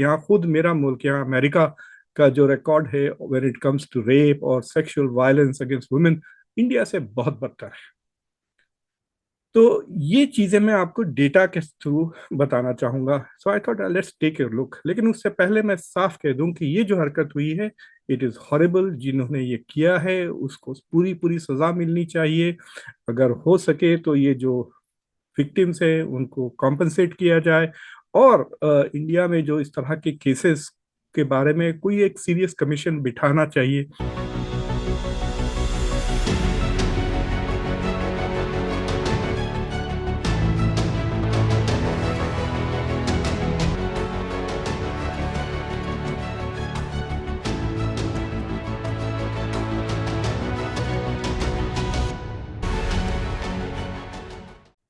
यहाँ खुद मेरा मुल्क, यहाँ अमेरिका का जो रिकॉर्ड है when it comes to rape और sexual violence against women, India से बहुत बदतर है। तो ये चीजें मैं आपको डेटा के थ्रू बताना चाहूंगा। So I thought let's take a look, लेकिन उससे पहले मैं साफ कह दूं कि ये जो हरकत हुई है, इट इज हॉरिबल। जिन्होंने ये किया है उसको पूरी पूरी सजा मिलनी चाहिए। अगर हो सके तो ये जो विक्टिम्स है उनको कॉम्पनसेट किया जाए, और इंडिया में जो इस तरह के केसेस के बारे में कोई एक सीरियस कमीशन बिठाना चाहिए।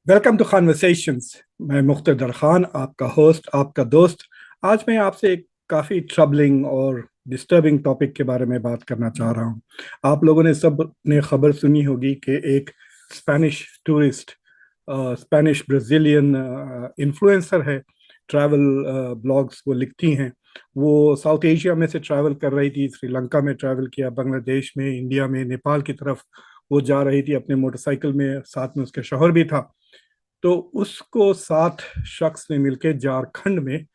Welcome to conversations. मैं मुख्तदर खान, आपका होस्ट, आपका दोस्त। आज मैं आपसे एक काफ़ी ट्रबलिंग और डिस्टर्बिंग टॉपिक के बारे में बात करना चाह रहा हूँ। आप लोगों ने सब ने खबर सुनी होगी कि एक Spanish tourist, Spanish Brazilian influencer है, ट्रैवल ब्लॉग्स वो लिखती हैं। वो साउथ एशिया में से ट्रैवल कर रही थी, श्रीलंका में ट्रैवल किया, बांग्लादेश में, इंडिया में, नेपाल की तरफ वो जा रही थी अपने मोटरसाइकिल में, साथ में उसके शौहर भी था। तो उसको 7 शख्स ने मिलकर झारखंड में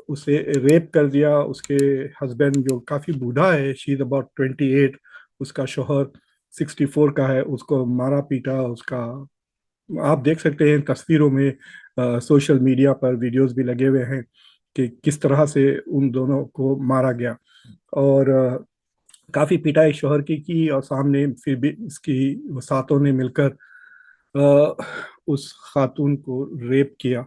उसे रेप कर दिया। उसके हस्बैंड जो काफ़ी बूढ़ा है, शी इज़ अबाउट 28, उसका शौहर 64 का है, उसको मारा पीटा। उसका आप देख सकते हैं तस्वीरों में, सोशल मीडिया पर वीडियोस भी लगे हुए हैं कि किस तरह से उन दोनों को मारा गया। और काफ़ी पिटाई शौहर की, और सामने फिर भी इसकी सातों ने मिलकर उस खातून को रेप किया।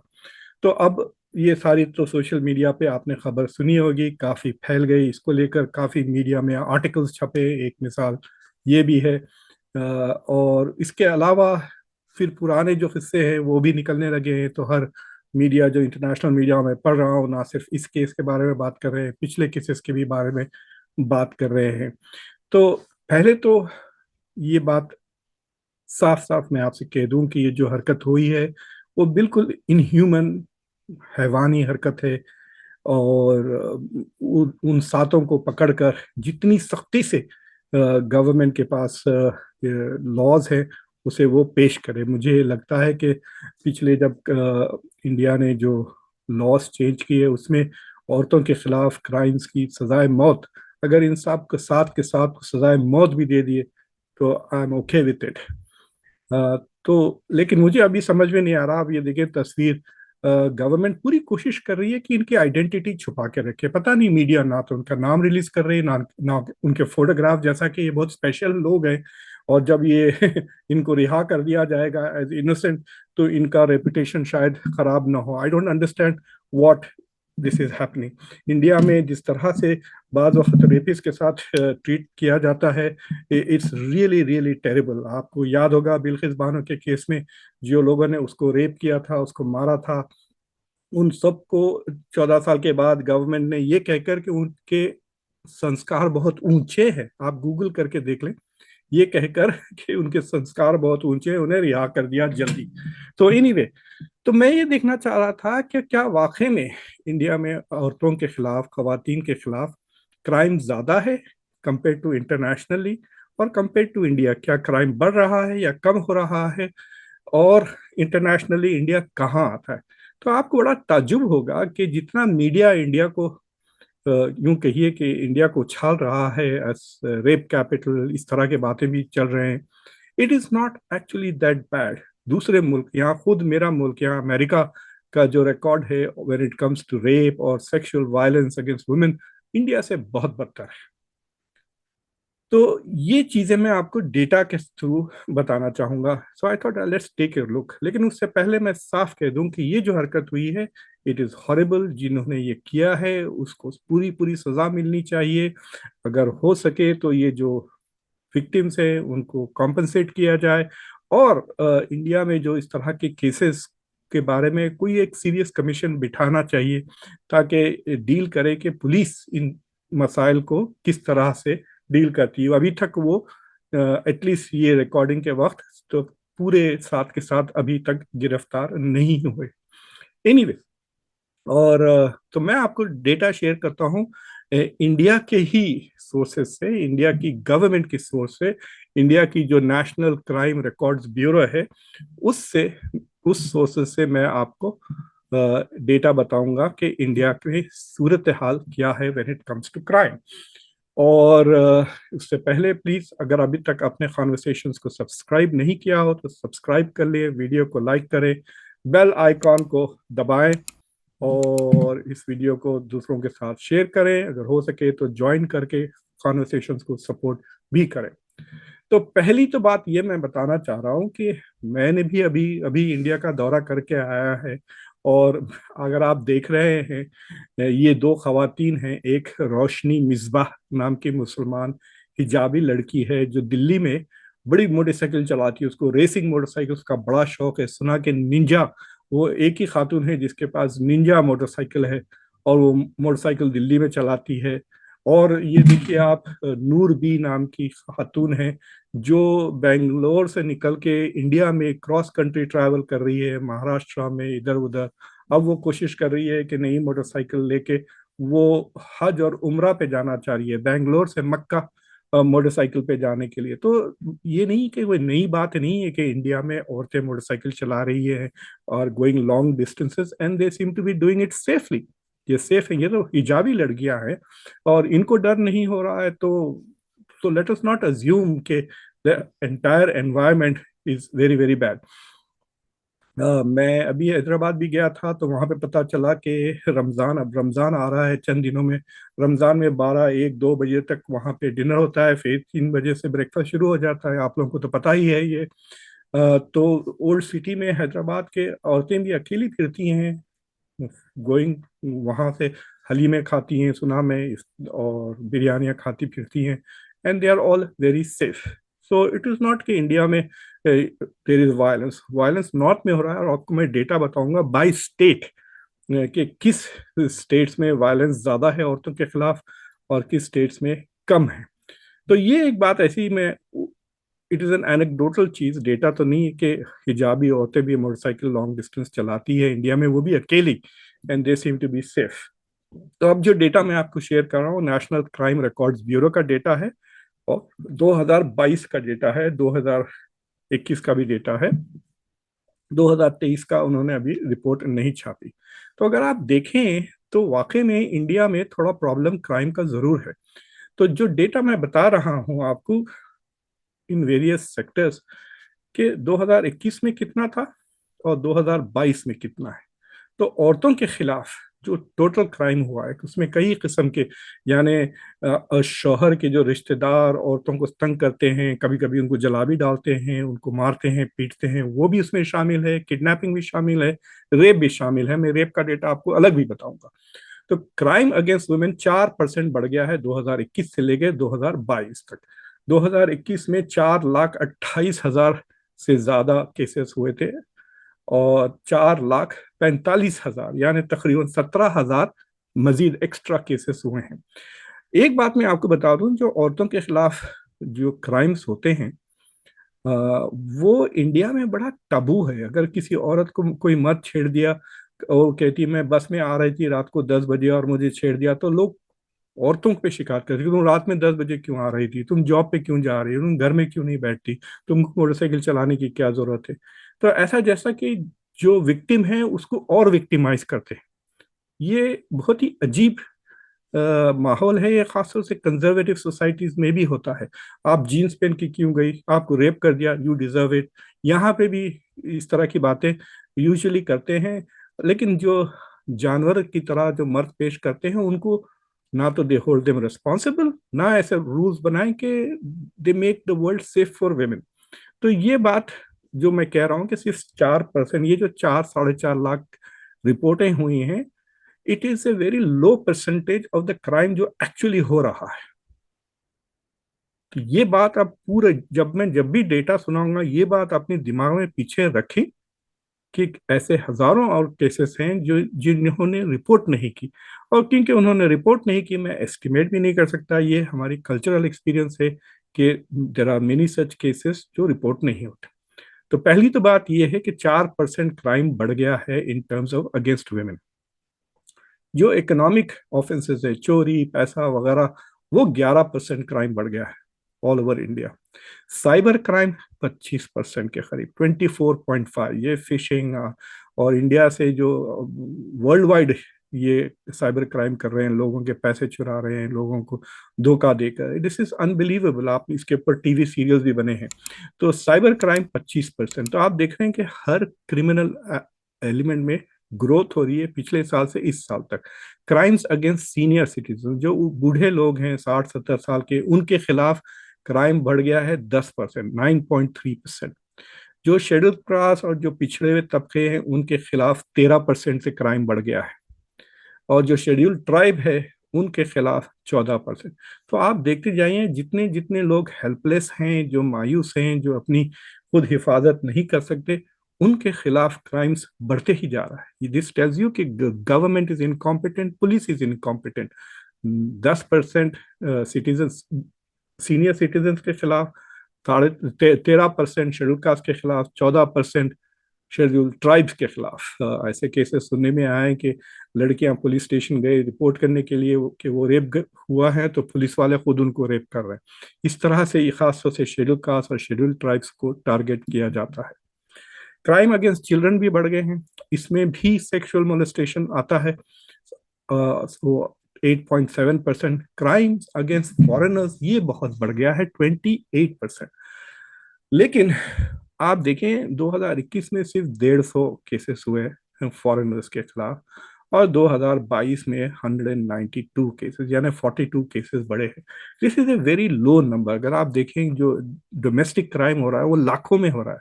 तो अब ये सारी तो सोशल मीडिया पे आपने खबर सुनी होगी, काफ़ी फैल गई। इसको लेकर काफ़ी मीडिया में आर्टिकल्स छपे, एक मिसाल ये भी है। और इसके अलावा फिर पुराने जो किस्से हैं वो भी निकलने लगे हैं। तो हर मीडिया, जो इंटरनेशनल मीडिया में पढ़ रहा हूँ, ना सिर्फ इस केस के बारे में बात कर रहे हैं, पिछले केसेस के भी बारे में बात कर रहे हैं। तो पहले तो ये बात साफ साफ मैं आपसे कह दूं कि ये जो हरकत हुई है वो बिल्कुल इनह्यूमन, हैवानी हरकत है। और उन सातों को पकड़कर जितनी सख्ती से गवर्नमेंट के पास लॉज है उसे वो पेश करे। मुझे लगता है कि पिछले जब इंडिया ने जो लॉज चेंज किए उसमें औरतों के खिलाफ क्राइम्स की सजाए मौत, अगर इन सब के साथ सजाए मौत भी दे दिए तो I am okay with it. तो लेकिन मुझे अभी समझ में नहीं आ रहा। अब ये देखिए तस्वीर, गवर्नमेंट पूरी कोशिश कर रही है कि इनकी आइडेंटिटी छुपा के रखे। पता नहीं मीडिया ना तो उनका नाम रिलीज कर रही है, ना उनके फोटोग्राफ, जैसा कि ये बहुत स्पेशल लोग हैं। और जब ये इनको रिहा कर दिया जाएगा एज इनोसेंट तो इनका रेपुटेशन शायद खराब ना हो। I don't understand what this is happening. India में जिस तरह से बाज वक्त रेपिस के साथ ट्रीट किया जाता है, इट्स रियली रियली टेरिबल। आपको याद होगा बिल्किस बानो के केस में जो लोगों ने उसको रेप किया था, उसको मारा था, उन सबको 14 साल के बाद गवर्नमेंट ने ये कहकर कि उनके संस्कार बहुत ऊंचे हैं, आप गूगल करके देख लें, ये कहकर कि उनके संस्कार बहुत ऊंचे हैं, उन्हें रिहा कर दिया जल्दी। तो एनीवे, तो मैं ये देखना चाह रहा था कि क्या वाकई में इंडिया में औरतों के खिलाफ, खवातीन के खिलाफ क्राइम ज्यादा है कंपेयर टू इंटरनेशनली, और कंपेयर टू इंडिया क्या क्राइम बढ़ रहा है या कम हो रहा है, और इंटरनेशनली इंडिया कहाँ आता है। तो आपको बड़ा ताज्जुब होगा कि जितना मीडिया इंडिया को यूं कहिए कि इंडिया को उछाल रहा है एस रेप कैपिटल, इस तरह के बातें भी चल रहे हैं, it is not actually that bad. दूसरे मुल्क, यहाँ खुद मेरा मुल्क, यहाँ अमेरिका का जो रिकॉर्ड है when it comes to rape और sexual violence against women, India से बहुत बदतर है। तो ये चीजें मैं आपको डेटा के थ्रू बताना चाहूंगा। So I thought let's take a look, लेकिन उससे पहले मैं साफ कह दूं कि ये जो हरकत हुई है, इट इज हॉरिबल। जिन्होंने ये किया है उसको पूरी पूरी सजा मिलनी चाहिए। अगर हो सके तो ये जो विक्टिम्स हैं उनको कॉम्पनसेट किया जाए, और इंडिया में जो इस तरह के केसेस के बारे में कोई एक सीरियस कमीशन बिठाना चाहिए, ताकि डील करे कि पुलिस इन मसाइल को किस तरह से डील करती है। अभी तक वो एटलीस्ट ये रिकॉर्डिंग के वक्त तो पूरे साथ के साथ अभी तक गिरफ्तार नहीं हुए। एनीवे, और तो मैं आपको डेटा शेयर करता हूँ इंडिया के ही सोर्सेस से, इंडिया की गवर्नमेंट की सोर्स से, इंडिया की जो नेशनल क्राइम रिकॉर्ड्स ब्यूरो है उससे, उस सोर्सेस से मैं आपको डेटा बताऊंगा कि इंडिया की सूरत हाल क्या है when it comes to crime. और उससे पहले प्लीज, अगर अभी तक आपने कॉन्वर्सेशंस को सब्सक्राइब नहीं किया हो तो सब्सक्राइब कर लिए, वीडियो को लाइक करें, बेल आइकॉन को दबाएं और इस वीडियो को दूसरों के साथ शेयर करें, अगर हो सके तो ज्वाइन करके कॉन्वर्सेशंस को सपोर्ट भी करें। तो पहली तो बात ये मैं बताना चाह रहा हूँ कि मैंने भी अभी अभी इंडिया का दौरा करके आया है। और अगर आप देख रहे हैं, ये दो खवातीन हैं, एक रोशनी मिसबाह नाम की मुसलमान हिजाबी लड़की है जो दिल्ली में बड़ी मोटरसाइकिल चलाती है, उसको रेसिंग मोटरसाइकिल का बड़ा शौक है। सुना कि निंजा, वो एक ही खातून है जिसके पास निंजा मोटरसाइकिल है और वो मोटरसाइकिल दिल्ली में चलाती है। और ये देखिए आप, नूर बी नाम की खातून है जो बेंगलोर से निकल के इंडिया में क्रॉस कंट्री ट्रैवल कर रही है, महाराष्ट्र में इधर उधर। अब वो कोशिश कर रही है कि नई मोटरसाइकिल लेके वो हज और उम्रा पे जाना चाह रही है, बेंगलोर से मक्का मोटरसाइकिल पे जाने के लिए। तो ये नहीं कि कोई नई बात नहीं है कि इंडिया में औरतें मोटरसाइकिल चला रही है और going long distances and they seem to be doing it safely. ये सेफ है, ये तो हिजाबी लड़कियां हैं और इनको डर नहीं हो रहा है। तो लेट अस नॉट अज्यूम के the entire environment is very very bad. मैं अभी हैदराबाद भी गया था तो वहां पे पता चला कि रमजान, अब रमजान आ रहा है चंद दिनों में, रमजान में 12 1 2 बजे तक वहां पे डिनर होता है, फिर 3 बजे से ब्रेकफास्ट शुरू हो जाता है। आप लोगों को तो पता ही है ये। तो ओल्ड सिटी में हैदराबाद के औरतें भी अकेली फिरती हैं, गोइंग वहां से हलीमे खाती हैं सुना में, और बिरयानियाँ खाती फिरती हैं, and they are all very safe. So it is not कि इंडिया में there is violence, violence north में हो रहा है। और आपको मैं डेटा बताऊंगा बाय स्टेट कि किस स्टेट्स में वायलेंस ज़्यादा है औरतों के खिलाफ और किस स्टेट्स में कम है। तो ये एक बात ऐसी, मैं, it is an anecdotal cheese, data तो नहीं है कि हिजाबी औरतें भी मोटरसाइकिल लॉन्ग डिस्टेंस चलाती है इंडिया में, वो भी अकेली, and they seem to be safe. तो अब जो डेटा मैं आपको शेयर कर रहा हूँ नेशनल क्राइम रिकॉर्ड्स ब्यूरो का डेटा है और 2022 का डेटा है, 2021 का भी डेटा है, 2023 का उन्होंने अभी रिपोर्ट नहीं छापी। तो अगर आप देखें तो वाकई में इंडिया में थोड़ा प्रॉब्लम क्राइम का जरूर है। तो जो डेटा मैं बता रहा हूँ आपको इन वेरियस सेक्टर्स के 2021 में कितना था और 2022 में कितना है, तो औरतों के खिलाफ जो टोटल क्राइम हुआ है उसमें कई किस्म के, यानी शौहर के जो रिश्तेदार औरतों को तंग करते हैं, कभी कभी उनको जला भी डालते हैं, उनको मारते हैं पीटते हैं, वो भी उसमें शामिल है, किडनैपिंग भी शामिल है, रेप भी शामिल है। मैं रेप का डेटा आपको अलग भी बताऊंगा। तो क्राइम अगेंस्ट वुमेन 4% बढ़ गया है 2021 से लेकर 2022 तक। 2021 में 4,28,000 से ज्यादा केसेस हुए थे और 4,45,000 यानी तकरीबन 17,000 मजीद एक्स्ट्रा केसेस हुए हैं। एक बात मैं आपको बता दूं, जो औरतों के खिलाफ जो क्राइम्स होते हैं वो इंडिया में बड़ा टबू है। अगर किसी औरत को कोई मर्द छेड़ दिया और कहती मैं बस में आ रही थी रात को 10 बजे और मुझे छेड़ दिया, तो लोग औरतों पे शिकायत करती, तुम रात में 10 बजे क्यों आ रही थी, तुम जॉब पे क्यों जा रही हो, तुम घर में क्यों नहीं बैठती, तुमको मोटरसाइकिल चलाने की क्या जरूरत है। तो ऐसा जैसा कि जो विक्टिम है उसको और विक्टिमाइज करते हैं। ये बहुत ही अजीब माहौल है, ये खासतौर से कंजर्वेटिव सोसाइटीज में भी होता है। आप जीन्स पहन के क्यों गई, आपको रेप कर दिया, यू डिजर्व इट। यहाँ पे भी इस तरह की बातें यूजुअली करते हैं। लेकिन जो जानवर की तरह जो मर्द पेश करते हैं उनको ना तो दे होल्ड देम रिस्पॉन्सिबल, ना ऐसे रूल्स बनाएं कि they make the world safe for women. तो ये बात जो मैं कह रहा हूँ कि सिर्फ 4%, ये जो 4 साढ़े 4 लाख रिपोर्टें हुई हैं, it is a very low percentage of the crime जो एक्चुअली हो रहा है। तो ये बात आप पूरे, जब भी डेटा सुनाऊंगा ये बात अपने दिमाग में पीछे रखें कि ऐसे हजारों और केसेस हैं जो जिन्होंने रिपोर्ट नहीं की। और क्योंकि उन्होंने रिपोर्ट नहीं की, मैं एस्टिमेट भी नहीं कर सकता, ये हमारी कल्चरल एक्सपीरियंस है कि there are many such cases जो रिपोर्ट नहीं होते। तो पहली तो बात यह है कि 4% क्राइम बढ़ गया है in terms of against women. जो इकोनॉमिक ऑफेंसेस है, चोरी, पैसा वगैरह, वो 11% क्राइम बढ़ गया है all over India. Cyber crime 25% के करीब, 24.5, ये फिशिंग और इंडिया से जो वर्ल्ड वाइड ये साइबर क्राइम कर रहे हैं, लोगों के पैसे चुरा रहे हैं, लोगों को धोखा देकर, दिस इज अनबिलीवेबल। आप इसके ऊपर टीवी सीरियल्स भी बने हैं। तो साइबर क्राइम 25%। तो आप देख रहे हैं कि हर क्रिमिनल एलिमेंट में ग्रोथ हो रही है पिछले साल से इस साल तक। क्राइम्स अगेंस्ट सीनियर सिटीजन, जो बूढ़े लोग हैं 60-70 साल के, उनके खिलाफ क्राइम बढ़ गया है 10%, 9.3%। जो शेड्यूल क्लास और जो पिछड़े हुए तबके हैं, उनके खिलाफ 13% से क्राइम बढ़ गया है, और जो शेड्यूल ट्राइब है उनके खिलाफ 14%। तो आप देखते जाइए, जितने जितने लोग हेल्पलेस हैं, जो मायूस हैं, जो अपनी खुद हिफाजत नहीं कर सकते, उनके खिलाफ क्राइम्स बढ़ते ही जा रहा है। दिस टेल्स यू कि government is incompetent, police is incompetent. 10% citizen, senior citizen के खिलाफ, 13% शेड्यूल कास्ट के खिलाफ, 14% शेड्यूल ट्राइब्स के खिलाफ। ऐसे केसेस सुनने में आए कि लड़कियां पुलिस स्टेशन गए रिपोर्ट करने के लिए कि वो रेप हुआ है, तो पुलिस वाले खुद उनको रेप कर रहे हैं। इस तरह से ये खास तौर से शेड्यूल कास्ट और शेड्यूल ट्राइब्स को टारगेट किया जाता है। क्राइम अगेंस्ट चिल्ड्रन भी बढ़ गए हैं, इसमें भी सेक्सुअल मोलेस्टेशन आता है। सो 8.7%। क्राइम्स अगेंस्ट फॉरेनर्स, ये बहुत बढ़ गया है, 28%। लेकिन आप देखें 2021 में सिर्फ 150 केसेस हुए फॉरेनर्स के खिलाफ, और 2022 में 192 केसेस, यानी 42 केसेस बढ़े हैं। This is a very low number. अगर आप देखें जो डोमेस्टिक क्राइम हो रहा है वो लाखों में हो रहा है।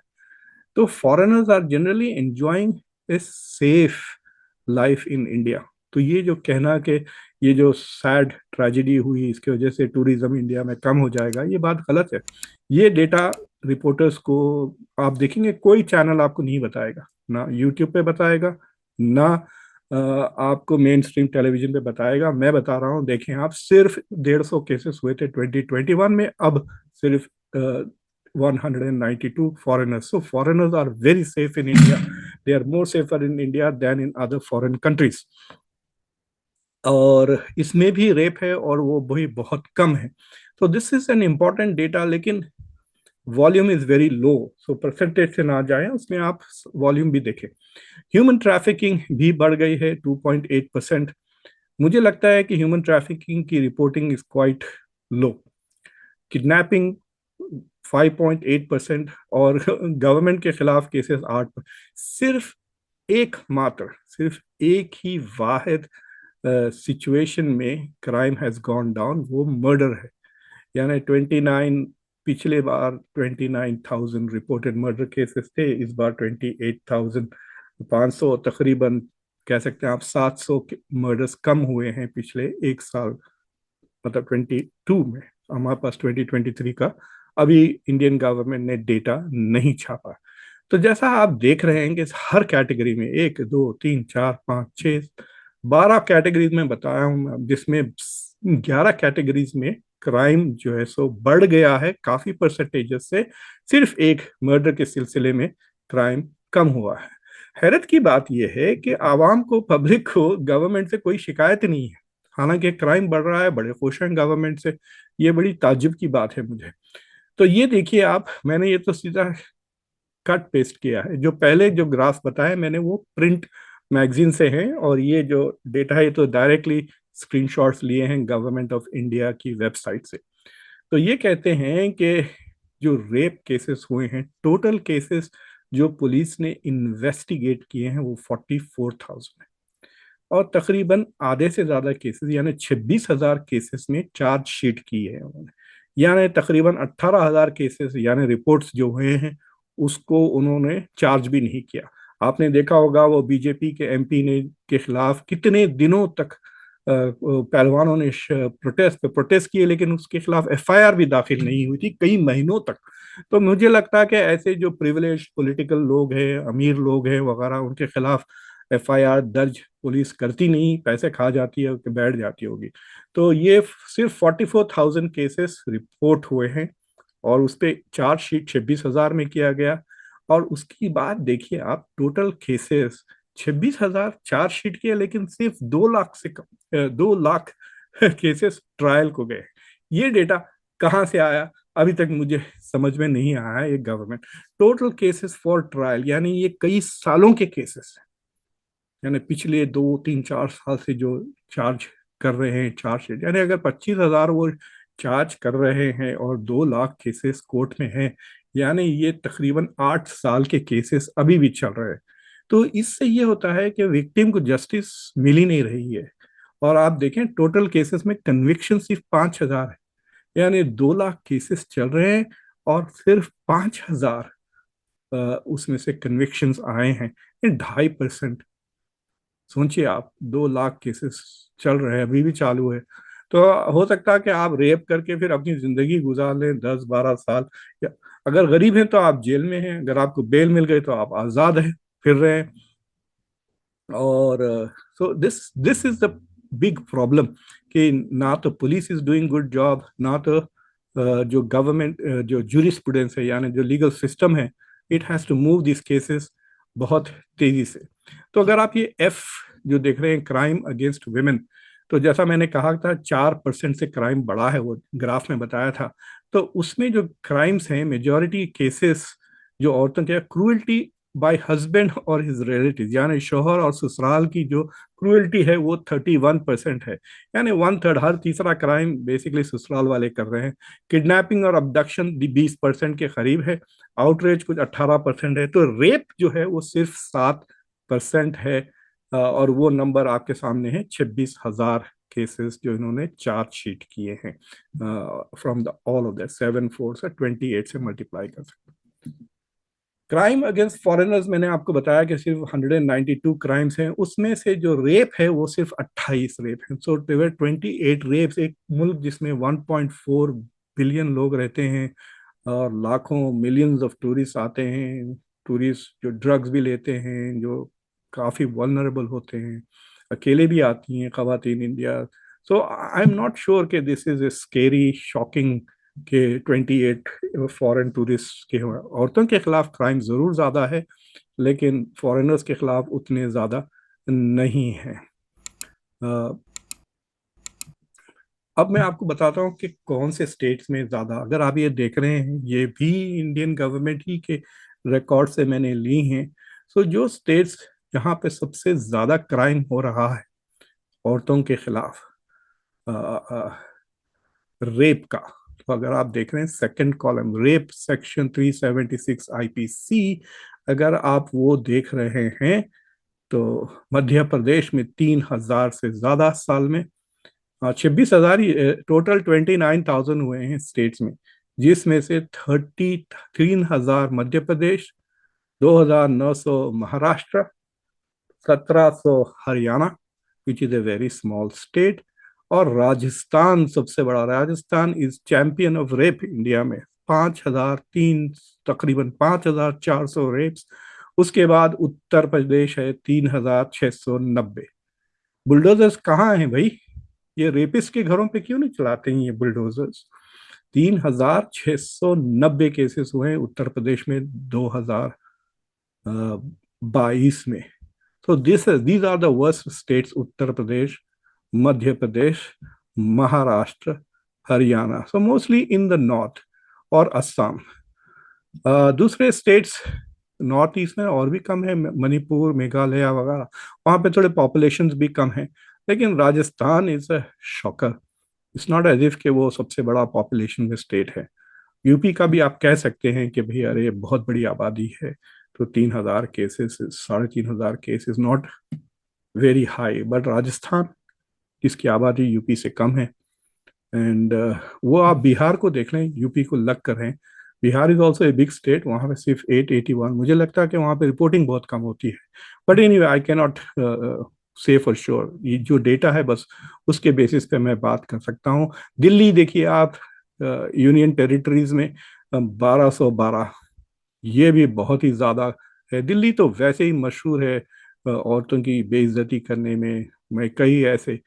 तो foreigners are generally enjoying a safe life in India. तो ये जो कहना कि ये जो सैड ट्रेजेडी हुई इसकी वजह से टूरिज्म इंडिया में कम हो जाएगा, ये बात गलत है। ये डेटा रिपोर्टर्स को आप देखेंगे, कोई चैनल आपको नहीं बताएगा, ना यूट्यूब पे बताएगा, ना आपको मेन स्ट्रीम टेलीविजन पे बताएगा। मैं बता रहा हूँ, देखें आप, सिर्फ 150 केसेस हुए थे 2021 में, अब सिर्फ 192 foreigners. So foreigners are very safe in India. They are more safer in India than in other foreign countries. और इसमें भी रेप है और वो भी बहुत कम है। तो this is an important data, लेकिन volume is very low. So percentage से ना जाए, उसमें आप वॉल्यूम भी देखें। ह्यूमन ट्रैफिकिंग भी बढ़ गई है 2.8%। मुझे लगता है कि ह्यूमन ट्रैफिकिंग की reporting is quite low. Kidnapping 5.8%, और गवर्नमेंट के खिलाफ केसेस 8। सिर्फ सिर्फ एक ही वाहिद सिचुएशन में क्राइम हैज गॉन डाउन, वो मर्डर है। यानी 29, पिछले बार 29,000 रिपोर्टेड मर्डर केसेस थे, इस बार 28,500, तकरीबन कह सकते हैं आप 700 मर्डर्स कम हुए हैं पिछले एक साल, मतलब 22 में। हमारे पास 2023 का अभी इंडियन गवर्नमेंट ने डेटा नहीं छापा। तो जैसा आप देख रहे हैं कि हर कैटेगरी में 1, 2, 3, 4, 5, 6, 12 कैटेगरीज में बताया हूं, जिसमें 11 कैटेगरीज में क्राइम जो है सो बढ़ गया है काफी परसेंटेजेस से। सिर्फ एक मर्डर के सिलसिले में क्राइम कम हुआ है। हैरत की बात यह है कि आवाम को, पब्लिक को गवर्नमेंट से कोई शिकायत नहीं है, हालांकि क्राइम बढ़ रहा है, बड़े खुश हैं गवर्नमेंट से। ये बड़ी ताज्जुब की बात है मुझे। तो ये देखिए आप, मैंने ये तो सीधा कट पेस्ट किया है। जो पहले जो ग्राफ बताए मैंने वो प्रिंट मैगजीन से हैं, और ये जो डेटा है ये तो डायरेक्टली स्क्रीनशॉट्स लिए हैं गवर्नमेंट ऑफ इंडिया की वेबसाइट से। तो ये कहते हैं कि जो रेप केसेस हुए हैं, टोटल केसेस जो पुलिस ने इन्वेस्टिगेट किए हैं वो 44,000 है, और तकरीबन आधे से ज्यादा केसेस यानी 26,000 केसेस में चार्ज शीट की है उन्होंने। यानी तकरीबन 18,000 केसेस यानी रिपोर्ट्स जो हुए हैं उसको उन्होंने चार्ज भी नहीं किया। आपने देखा होगा वो बीजेपी के एमपी ने के खिलाफ कितने दिनों तक पहलवानों ने प्रोटेस्ट किए, लेकिन उसके खिलाफ एफआईआर भी दाखिल नहीं हुई थी कई महीनों तक। तो मुझे लगता है कि ऐसे जो प्रिविलेज पॉलिटिकल लोग हैं, अमीर लोग हैं वगैरह, उनके खिलाफ एफआईआर दर्ज पुलिस करती नहीं, पैसे खा जाती है कि बैठ जाती होगी। तो ये सिर्फ 44,000 केसेस रिपोर्ट हुए हैं, और उस पर चार्ज शीट 26,000 में किया गया। और उसकी बाद देखिए आप, टोटल केसेस 26,000 चार्ज शीट किए, लेकिन सिर्फ 2 लाख से कम 2 लाख केसेस ट्रायल को गए। ये डेटा कहाँ से आया अभी तक मुझे समझ में नहीं आया है। ये government total cases for trial, यानी ये कई सालों के केसेस, यानी पिछले 2 3 4 साल से जो चार्ज कर रहे हैं चार्ज शीट, यानी अगर 25,000 वो चार्ज कर रहे हैं और 2 लाख केसेस कोर्ट में हैं, यानी ये तकरीबन 8 साल के केसेस अभी भी चल रहे हैं। तो इससे ये होता है कि विक्टिम को जस्टिस मिल ही नहीं रही है। और आप देखें टोटल केसेस में कन्विक्शन सिर्फ 5,000 है, यानी 2 लाख केसेस चल रहे हैं और सिर्फ 5,000 उसमें से कन्विक्शंस आए हैं। ये 2.5%। सोचिए आप, 2 लाख केसेस चल रहे हैं, अभी भी चालू है। तो हो सकता है कि आप रेप करके फिर अपनी जिंदगी गुजार लें 10 12 साल, या अगर गरीब हैं तो आप जेल में हैं, अगर आपको बेल मिल गई तो आप आज़ाद हैं, फिर रहे हैं। और so this is the big problem कि ना तो police is doing good job, ना तो जो गवर्नमेंट जो जूरिस्प्रूडेंस है, यानी जो लीगल सिस्टम है, it has to move this cases बहुत तेजी से। तो अगर आप ये एफ जो देख रहे हैं, क्राइम अगेंस्ट वुमेन, तो जैसा मैंने कहा था 4% से क्राइम बढ़ा है, वो ग्राफ में बताया था। तो उसमें जो क्राइम्स हैं, मेजॉरिटी केसेस जो औरतों के, क्रूअल्टी बाय हस्बैंड और हिज रिलेटिव, यानी शोहर और ससुराल की जो क्रूअल्टी है वो 31% है, यानी 1/3, हर तीसरा क्राइम बेसिकली ससुराल वाले कर रहे हैं। किडनैपिंग और अबडक्शन 20% के करीब है, आउटरेज कुछ 18% है, तो रेप जो है वो सिर्फ 7% है। और वो नंबर आपके सामने है, 26,000 केसेस जो इन्होंने चार्ज शीट किए हैं from the all of that 7 4 से 28 से मल्टीप्लाई कर सकते हैं। क्राइम अगेंस्ट फॉरेनर्स मैंने आपको बताया कि सिर्फ 192 क्राइम्स हैं, उसमें से जो रेप है वो सिर्फ 28 रेप हैं। So there 28 rapes. एक मुल्क जिसमें 1.4 बिलियन लोग रहते हैं और लाखों मिलियंस ऑफ टूरिस्ट आते हैं, टूरिस्ट जो ड्रग्स भी लेते हैं, जो काफ़ी वल्नरेबल होते हैं, अकेले भी आती हैं ख़वातीन India. So I am not sure कि this is a scary shocking के 28 फॉरेन टूरिस्ट के औरतों के खिलाफ क्राइम ज़रूर ज़्यादा है, लेकिन फॉरेनर्स के खिलाफ उतने ज़्यादा नहीं है। अब मैं आपको बताता हूँ कि कौन से स्टेट्स में ज़्यादा, अगर आप ये देख रहे हैं, ये भी इंडियन गवर्नमेंट ही के रिकॉर्ड से मैंने ली हैं। सो जो स्टेट्स जहाँ पे सबसे ज़्यादा क्राइम हो रहा है औरतों के खिलाफ रेप का, तो अगर आप देख रहे हैं second column, rape section 376 IPC, अगर आप वो देख रहे हैं तो मध्य प्रदेश में 3,000 से ज्यादा साल में, 26,000 ही, टोटल 29,000 हुए हैं स्टेट्स में, जिसमें से 33,000 Madhya Pradesh, 2,900 Maharashtra, 1,700 Haryana which is a very small state, और राजस्थान सबसे बड़ा। Rajasthan is champion of rape India में, 5,003, तकरीबन 5,400 रेप्स। उसके बाद उत्तर प्रदेश है 3,690। बुलडोजर्स कहाँ हैं भाई? ये रेपिस्ट के घरों पे क्यों नहीं चलाते हैं ये बुलडोजर्स? 3,690 केसेस हुए हैं उत्तर प्रदेश में 2022 में। So these are the worst states: Uttar Pradesh, Madhya Pradesh, Maharashtra, Haryana. So mostly in the north और असम। दूसरे स्टेट्स नॉर्थ ईस्ट में और भी कम है, मणिपुर, मेघालय वगैरह, वहाँ पे थोड़े पॉपुलेशंस भी कम है। लेकिन Rajasthan is a shocker. It's not as if कि वो सबसे बड़ा पॉपुलेशन में स्टेट है। यूपी का भी आप कह सकते हैं कि भाई अरे बहुत बड़ी आबादी है, तो 3,000 cases, 3,500 cases not very high, but Rajasthan जिसकी आबादी यूपी से कम है, एंड वो आप बिहार को देख लें, यूपी को लग कर हैं। Bihar is also a big state, वहाँ पे सिर्फ 881। मुझे लगता है कि वहाँ पे रिपोर्टिंग बहुत कम होती है, but anyway I can not से फॉर श्योर। ये जो डेटा है बस उसके बेसिस पे मैं बात कर सकता हूँ। दिल्ली देखिए आप, यूनियन टेरिटरीज में 1,212, ये भी बहुत ही ज़्यादा है। दिल्ली तो वैसे ही मशहूर है औरतों की बेइज्जती करने में। मैं कई ऐसे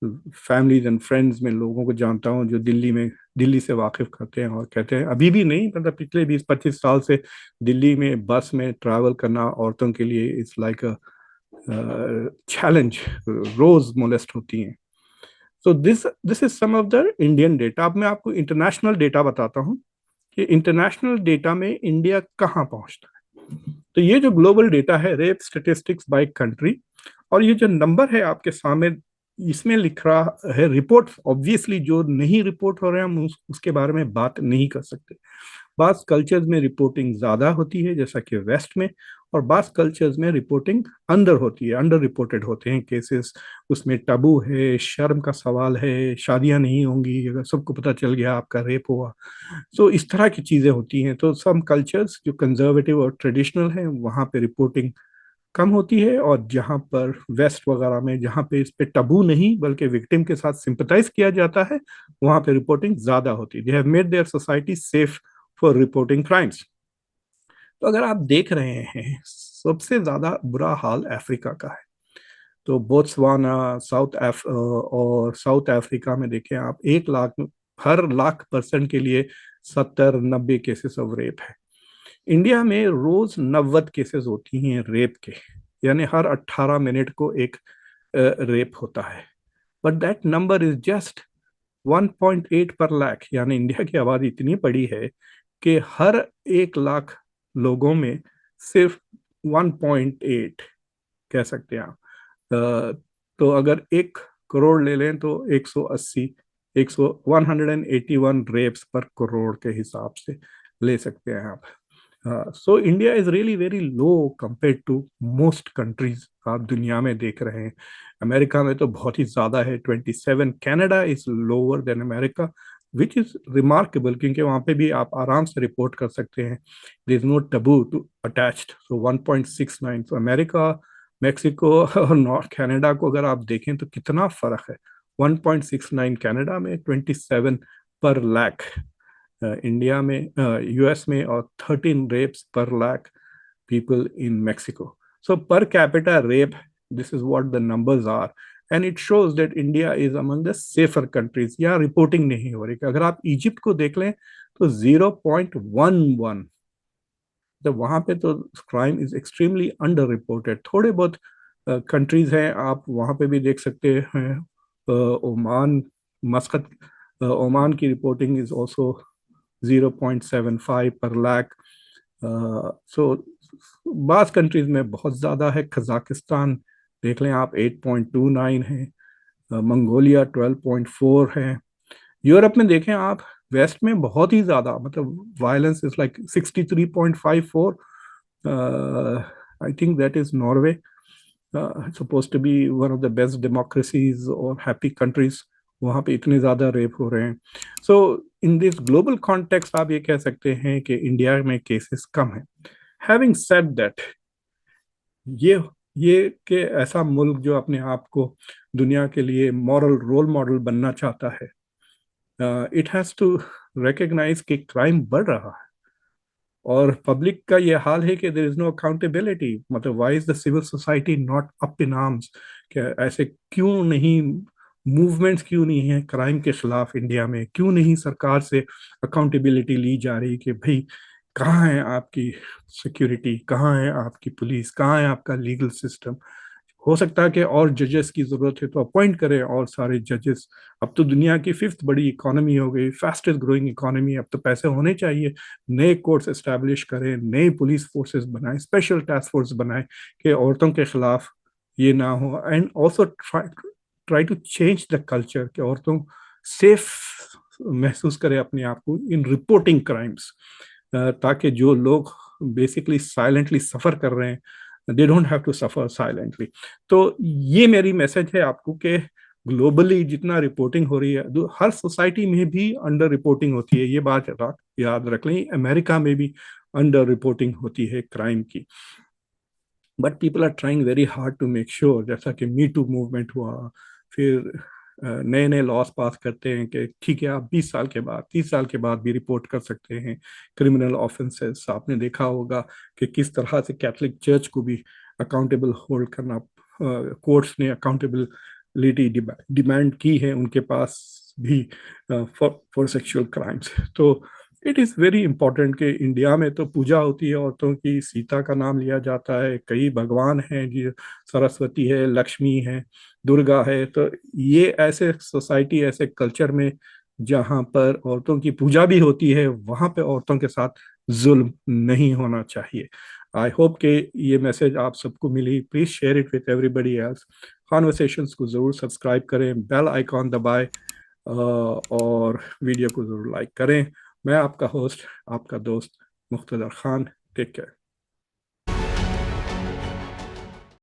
फैमिलीज एंड फ्रेंड्स में लोगों को जानता हूँ जो दिल्ली से वाकिफ करते हैं और कहते हैं, अभी भी नहीं, मतलब पिछले 20 25 साल से दिल्ली में बस में ट्रैवल करना औरतों के लिए इट्स लाइक चैलेंज रोज मोलेस्ट होती हैं. So this is some of the Indian data. अब मैं आपको इंटरनेशनल डेटा बताता हूँ कि इंटरनेशनल डेटा में इंडिया कहाँ पहुँचता है. तो ये जो ग्लोबल डेटा है, रेप स्टेटिस्टिक्स बाय कंट्री, और ये जो नंबर है आपके सामने, इसमें लिख रहा है रिपोर्ट. ऑब्वियसली जो नहीं रिपोर्ट हो रहे हैं हम उसके बारे में बात नहीं कर सकते. बास कल्चर्स में रिपोर्टिंग ज़्यादा होती है जैसा कि वेस्ट में, और बास कल्चर्स में रिपोर्टिंग अंडर होती है, अंडर रिपोर्टेड होते हैं केसेस. उसमें टबू है, शर्म का सवाल है, शादियां नहीं होंगी अगर सबको पता चल गया आपका रेप हुआ. सो इस तरह की चीज़ें होती हैं. तो सम कल्चर्स जो कंजर्वेटिव और ट्रेडिशनल हैं वहाँ पे रिपोर्टिंग कम होती है, और जहाँ पर वेस्ट वगैरह में जहाँ पे इस पे टबू नहीं बल्कि विक्टिम के साथ सिंपथाइज किया जाता है वहाँ पे रिपोर्टिंग ज़्यादा होती है. They have made their society safe for reporting crimes. तो अगर आप देख रहे हैं सबसे ज़्यादा बुरा हाल अफ्रीका का है. तो बोत्सवाना, और साउथ अफ्रीका में देखें आप, 1 लाख, हर लाख पर्सन के लिए 70-90 केसेस ऑफ रेप है. इंडिया में रोज 90 केसेस होती हैं रेप के, यानी हर 18 मिनट को एक रेप होता है. But that number is just 1.8 पर लाख. यानी इंडिया की आबादी इतनी बड़ी है कि हर 1 लाख लोगों में सिर्फ 1.8 कह सकते हैं आप. तो अगर 1 करोड़ ले लें तो 180, 181 रेप्स पर करोड़ के हिसाब से ले सकते हैं आप. So India is really very low compare to most countries आप दुनिया में देख रहे हैं. अमेरिका में तो बहुत ही ज़्यादा है, 27. Canada is lower than America, which is remarkable, क्योंकि वहाँ पे भी आप आराम से रिपोर्ट कर सकते हैं. There is no taboo to attached. So 1.69. तो अमेरिका, मेक्सिको और नॉर्थ कनाडा को अगर आप देखें तो कितना फ़र्क है. 1.69 कनाडा में, 27 पर लाख इंडिया में, यूएस में, और 13 रेप्स पर lakh people in Mexico. So per capita rape, this is what the numbers are, and it shows that India is among the safer countries. यहाँ रिपोर्टिंग नहीं हो रही. अगर आप इजिप्ट को देख लें तो 0.11, तो वहाँ पे तो crime is extremely under reported. थोड़े बहुत कंट्रीज हैं आप वहाँ पे भी देख सकते हैं. ओमान, मस्कत, ओमान की रिपोर्टिंग इज ऑल्सो 0.75 पर लाख. सो बास कंट्रीज में बहुत ज़्यादा है. कजाकिस्तान देख लें आप, 8.29 है. मंगोलिया 12.4 है. यूरोप में देखें आप, वेस्ट में बहुत ही ज़्यादा, मतलब violence is like 63.54. I think that is Norway, suppose to be one of the best democracies और हैप्पी कंट्रीज. वहाँ पे इतने ज़्यादा रेप हो रहे हैं. So in this global context आप ये कह सकते हैं कि इंडिया में केसेस कम हैं. हैविंग सेड दैट, ये ये कि ऐसा मुल्क जो अपने आप को दुनिया के लिए मॉरल रोल मॉडल बनना चाहता है, इट हैज़ टू रिकग्नाइज कि क्राइम बढ़ रहा है, और पब्लिक का ये हाल है कि देयर इज नो अकाउंटेबिलिटी. मतलब why is the civil society not up in arms? क्या ऐसे क्यों नहीं मूवमेंट्स क्यों नहीं है क्राइम के खिलाफ इंडिया में? क्यों नहीं सरकार से अकाउंटेबिलिटी ली जा रही कि भाई कहाँ है आपकी सिक्योरिटी, कहाँ है आपकी पुलिस, कहाँ है आपका लीगल सिस्टम? हो सकता है कि और जजेस की ज़रूरत है तो अपॉइंट करें और सारे जजेस. अब तो दुनिया की 5th बड़ी इकोनॉमी हो गई, फास्टेस्ट ग्रोइंग इकोनॉमी. अब तो पैसे होने चाहिए. नए कोर्ट्स एस्टैब्लिश करें, नए पुलिस फोर्सेस बनाएं, स्पेशल टास्क फोर्स बनाएं कि औरतों के खिलाफ ये ना हो. And also try to change the culture कि औरतों सेफ महसूस करें अपने आप को इन रिपोर्टिंग क्राइम्स, ताकि जो लोग बेसिकली साइलेंटली सफ़र कर रहे हैं, they don't have to suffer silently. तो ये मेरी मैसेज है आपको कि ग्लोबली जितना रिपोर्टिंग हो रही है, हर सोसाइटी में भी अंडर रिपोर्टिंग होती है. ये बात याद रख लें. अमेरिका में भी अंडर रिपोर्टिंग होती है क्राइम की. But people are trying very hard to make sure, जैसा कि मी टू मूवमेंट हुआ, फिर नए नए लॉस पास करते हैं कि ठीक है आप 20 साल के बाद, 30 साल के बाद भी रिपोर्ट कर सकते हैं क्रिमिनल ऑफेंसेस. आपने देखा होगा कि किस तरह से कैथोलिक चर्च को भी अकाउंटेबल होल्ड करना, कोर्ट्स ने अकाउंटेबिलिटी डिमांड की है उनके पास भी फॉर सेक्सुअल क्राइम्स. तो इट इज़ वेरी इंपॉर्टेंट कि इंडिया में तो पूजा होती है औरतों की, सीता का नाम लिया जाता है, कई भगवान हैं जी, सरस्वती है, लक्ष्मी है, दुर्गा है। तो ये ऐसे सोसाइटी, ऐसे कल्चर में जहाँ पर औरतों की पूजा भी होती है, वहाँ पे औरतों के साथ जुल्म नहीं होना चाहिए। आई होप कि ये मैसेज आप सबको मिली। Please share it with everybody else. Conversations को ज़रूर सब्सक्राइब करें, बेल आइकॉन दबाएं, और वीडियो को ज़रूर लाइक करें। मैं आपका होस्ट, आपका दोस्त मुख्तदर खान। Take care.